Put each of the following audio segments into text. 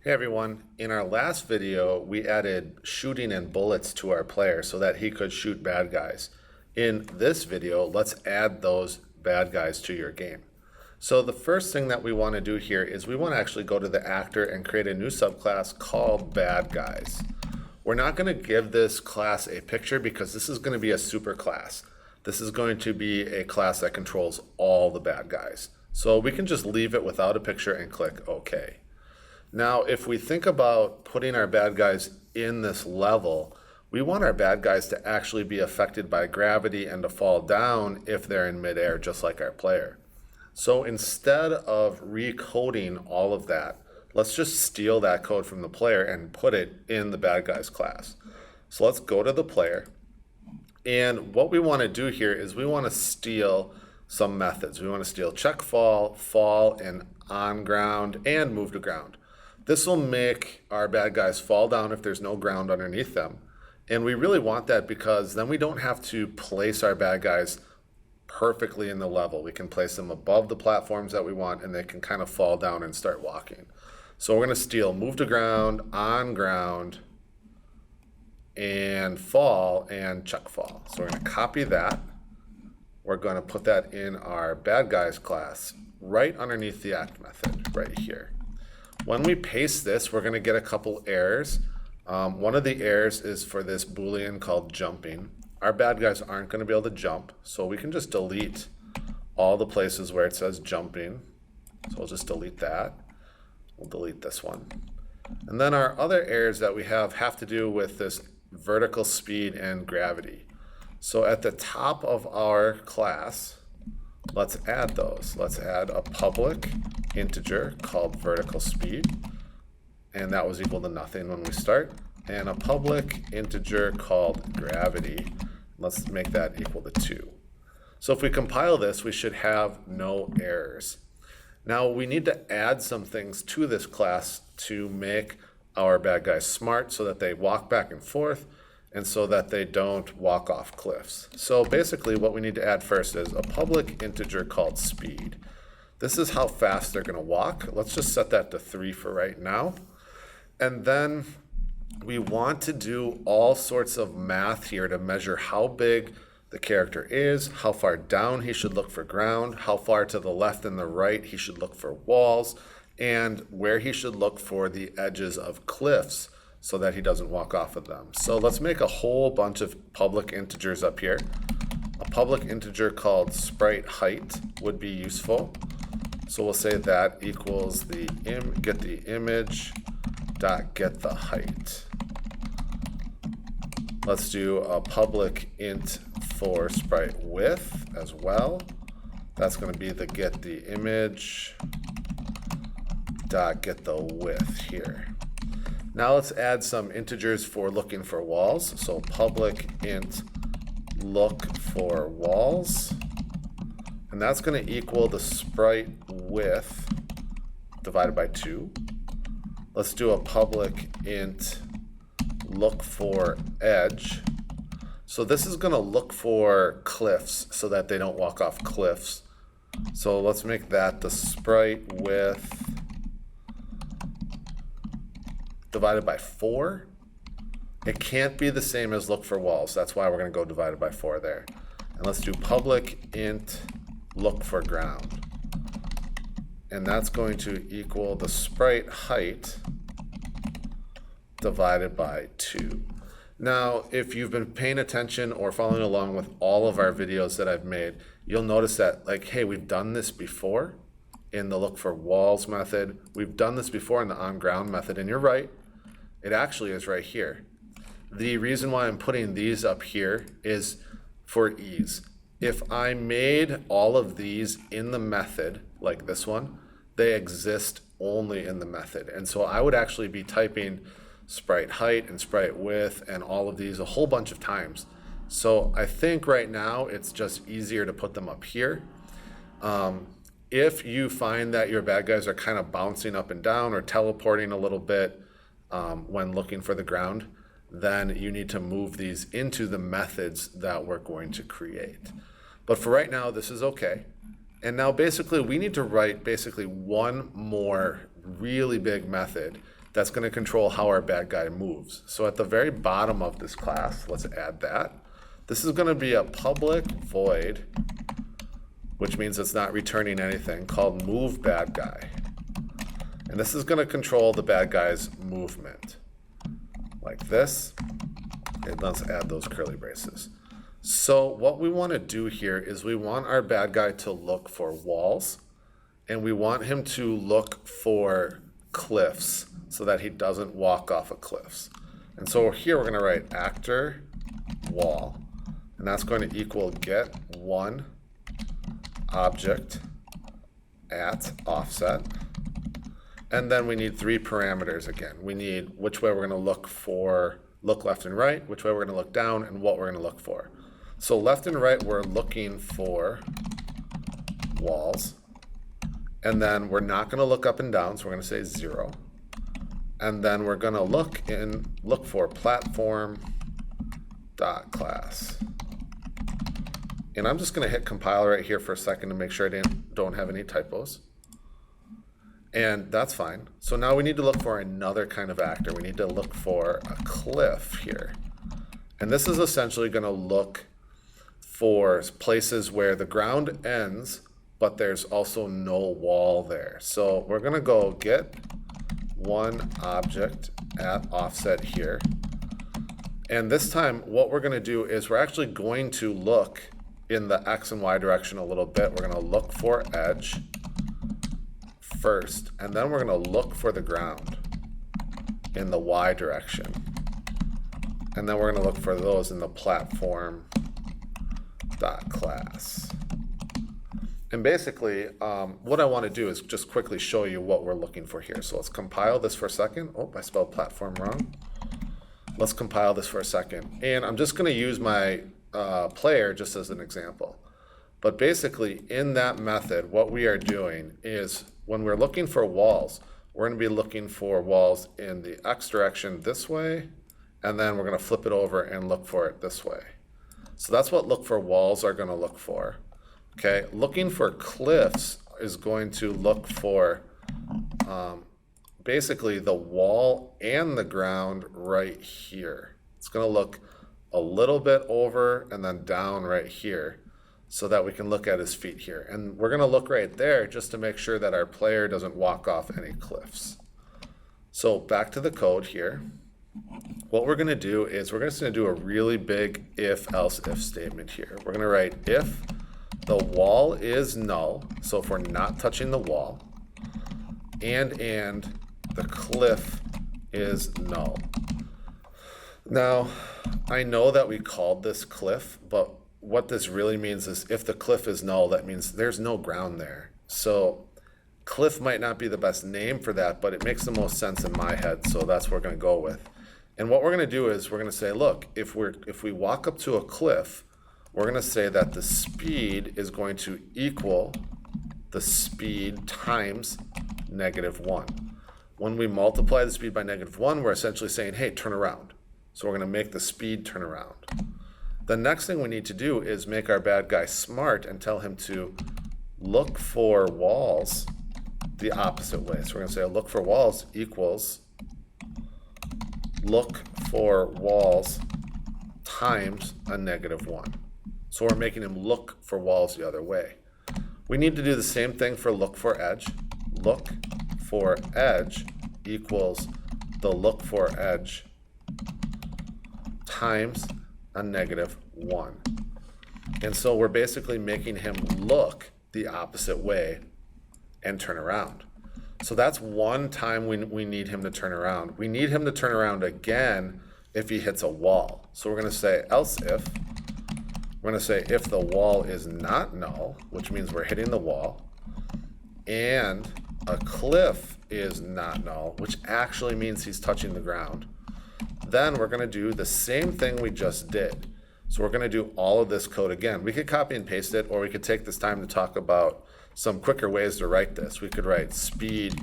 Hey everyone, in our last video we added shooting and bullets to our player so that he could shoot bad guys. In this video, let's add those bad guys to your game. So the first thing that we want to do here is we want to actually go to the actor and create a new subclass called bad guys. We're not going to give this class a picture because this is going to be a super class. This is going to be a class that controls all the bad guys. So we can just leave it without a picture and click OK. Now, if we think about putting our bad guys in this level, we want our bad guys to actually be affected by gravity and to fall down if they're in midair, just like our player. So instead of recoding all of that, let's just steal that code from the player and put it in the bad guys class. So let's go to the player. And what we want to do here is we want to steal some methods. We want to steal check fall, fall, and on ground, and move to ground. This will make our bad guys fall down if there's no ground underneath them. And we really want that because then we don't have to place our bad guys perfectly in the level. We can place them above the platforms that we want and they can kind of fall down and start walking. So we're going to steal move to ground, on ground, and fall, and check fall. So we're going to copy that. We're going to put that in our bad guys class right underneath the act method right here. When we paste this, we're going to get a couple errors. One of the errors is for this Boolean called jumping. Our bad guys aren't going to be able to jump, so we can just delete all the places where it says jumping. So we'll just delete that. We'll delete this one. And then our other errors that we have to do with this vertical speed and gravity. So at the top of our class, let's add those. Let's add a public integer called vertical speed, and that was equal to nothing when we start, and a public integer called gravity. Let's make that equal to 2. So if we compile this, we should have no errors. Now we need to add some things to this class to make our bad guys smart so that they walk back and forth and so that they don't walk off cliffs. So basically what we need to add first is a public integer called speed. This is how fast they're going to walk. Let's just set that to 3 for right now. And then we want to do all sorts of math here to measure how big the character is, how far down he should look for ground, how far to the left and the right he should look for walls, and where he should look for the edges of cliffs so that he doesn't walk off of them. So let's make a whole bunch of public integers up here. A public integer called sprite height would be useful. So we'll say that equals the get the image dot get the height. Let's do a public int for sprite width as well. That's going to be the get the image dot get the width here. Now let's add some integers for looking for walls. So public int look for walls. And that's going to equal the sprite width divided by 2. Let's do a public int look for edge. So this is going to look for cliffs so that they don't walk off cliffs. So let's make that the sprite width divided by 4. It can't be the same as look for walls. That's why we're going to go divided by 4 there. And let's do public int look for ground. And that's going to equal the sprite height divided by 2. Now, if you've been paying attention or following along with all of our videos that I've made, you'll notice that, like, hey, we've done this before in the look for walls method. We've done this before in the on ground method, and you're right. It actually is right here. The reason why I'm putting these up here is for ease. If I made all of these in the method, like this one, they exist only in the method. And so I would actually be typing sprite height and sprite width and all of these a whole bunch of times. So I think right now it's just easier to put them up here. If you find that your bad guys are kind of bouncing up and down or teleporting a little bit when looking for the ground, then you need to move these into the methods that we're going to create. But for right now, this is okay. And now basically we need to write basically one more really big method that's going to control how our bad guy moves. So at the very bottom of this class, let's add that. This is going to be a public void, which means it's not returning anything, called move bad guy. And this is going to control the bad guy's movement like this. And let's add those curly braces. So what we want to do here is we want our bad guy to look for walls, and we want him to look for cliffs so that he doesn't walk off of cliffs. And so here we're going to write actor wall, and that's going to equal get one object at offset. And then we need 3 parameters again. We need which way we're going to look left and right, which way we're going to look down, and what we're going to look for. So left and right, we're looking for walls. And then we're not going to look up and down, so we're going to say 0. And then we're going to look for platform.class. And I'm just going to hit compile right here for a second to make sure I don't have any typos. And that's fine. So now we need to look for another kind of actor. We need to look for a cliff here. And this is essentially going to look for places where the ground ends, but there's also no wall there. So we're going to go get one object at offset here. And this time what we're going to do is we're actually going to look in the X and Y direction a little bit. We're going to look for edge first, and then we're going to look for the ground in the Y direction. And then we're going to look for those in the platform.class. And basically, what I want to do is just quickly show you what we're looking for here. So let's compile this for a second. Oh, I spelled platform wrong. Let's compile this for a second. And I'm just going to use my player just as an example. But basically, in that method, what we are doing is when we're looking for walls, we're going to be looking for walls in the X direction this way, and then we're going to flip it over and look for it this way. So that's what look for walls are going to look for. Okay, looking for cliffs is going to look for basically the wall and the ground right here. It's going to look a little bit over and then down right here so that we can look at his feet here. And we're going to look right there just to make sure that our player doesn't walk off any cliffs. So back to the code here. What we're going to do is we're just going to do a really big if statement here. We're going to write if the wall is null, so if we're not touching the wall, and the cliff is null. Now, I know that we called this cliff, but what this really means is if the cliff is null, that means there's no ground there. So cliff might not be the best name for that, but it makes the most sense in my head, so that's what we're going to go with. And what we're going to do is we're going to say, look, if we walk up to a cliff, we're going to say that the speed is going to equal the speed times -1. When we multiply the speed by -1, we're essentially saying, hey, turn around. So we're going to make the speed turn around. The next thing we need to do is make our bad guy smart and tell him to look for walls the opposite way. So we're going to say look for walls equals look for walls times a -1. So we're making him look for walls the other way. We need to do the same thing for look for edge. Look for edge equals the look for edge times a -1. And so we're basically making him look the opposite way and turn around. So that's one time we need him to turn around. We need him to turn around again if he hits a wall. So we're going to say else if. We're going to say if the wall is not null, which means we're hitting the wall, and a cliff is not null, which actually means he's touching the ground, then we're going to do the same thing we just did. So we're going to do all of this code again. We could copy and paste it, or we could take this time to talk about some quicker ways to write this. We could write speed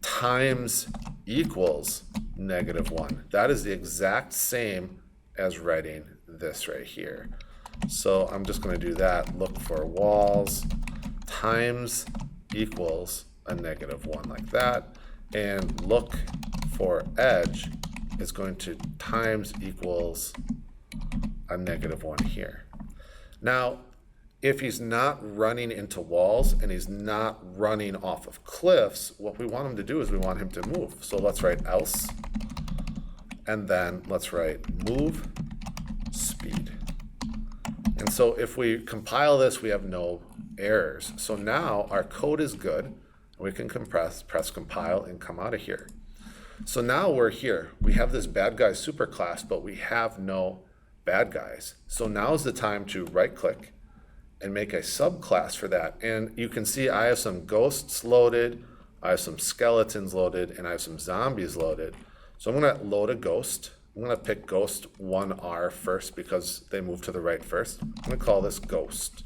times equals -1. That is the exact same as writing this right here. So I'm just going to do that. Look for walls times equals a -1 like that. And look for edge is going to times equals a -1 here. Now, if he's not running into walls and he's not running off of cliffs, what we want him to do is we want him to move. So let's write else, and then let's write move speed. And so if we compile this, we have no errors. So now our code is good. We can press compile and come out of here. So now we're here. We have this BadGuys superclass, but we have no bad guys. So now is the time to right click and make a subclass for that. And you can see I have some ghosts loaded, I have some skeletons loaded, and I have some zombies loaded. So I'm gonna load a ghost. I'm gonna pick ghost 1R first because they move to the right first. I'm gonna call this ghost.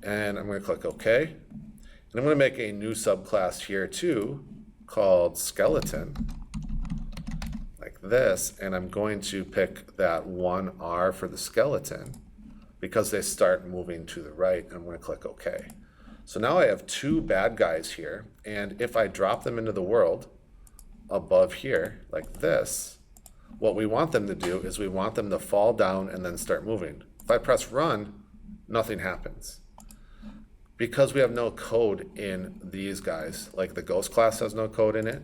And I'm gonna click OK. And I'm gonna make a new subclass here too called skeleton, like this. And I'm going to pick that 1R for the skeleton because they start moving to the right. And I'm gonna click OK. So now I have two bad guys here. And if I drop them into the world above here, like this, what we want them to do is we want them to fall down and then start moving. If I press run, nothing happens. Because we have no code in these guys, like the ghost class has no code in it,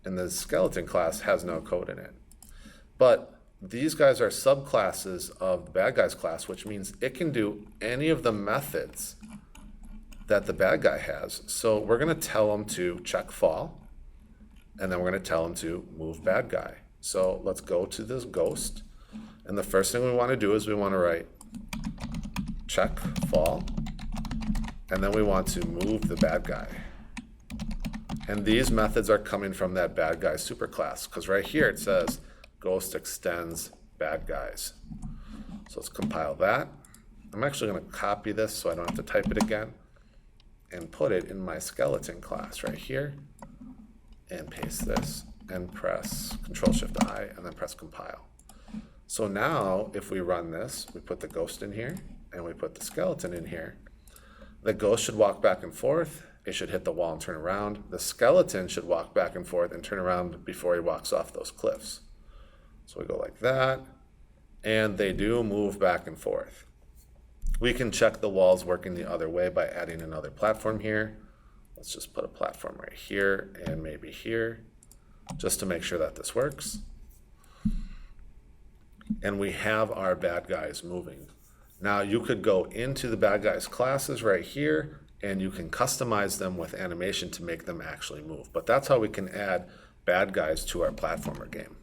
and the skeleton class has no code in it. But these guys are subclasses of the bad guys class, which means it can do any of the methods that the bad guy has. So we're gonna tell them to check fall, and then we're gonna tell them to move bad guy. So let's go to this ghost. And the first thing we wanna do is we wanna write check fall, and then we want to move the bad guy. And these methods are coming from that bad guy superclass, because right here it says ghost extends bad guys. So let's compile that. I'm actually gonna copy this so I don't have to type it again and put it in my skeleton class right here and paste this and press Control-Shift-I and then press compile. So now if we run this, we put the ghost in here and we put the skeleton in here. The ghost should walk back and forth. It should hit the wall and turn around. The skeleton should walk back and forth and turn around before he walks off those cliffs. So we go like that, and they do move back and forth. We can check the walls working the other way by adding another platform here. Let's just put a platform right here and maybe here, just to make sure that this works. And we have our bad guys moving. Now you could go into the bad guys classes right here and you can customize them with animation to make them actually move. But that's how we can add bad guys to our platformer game.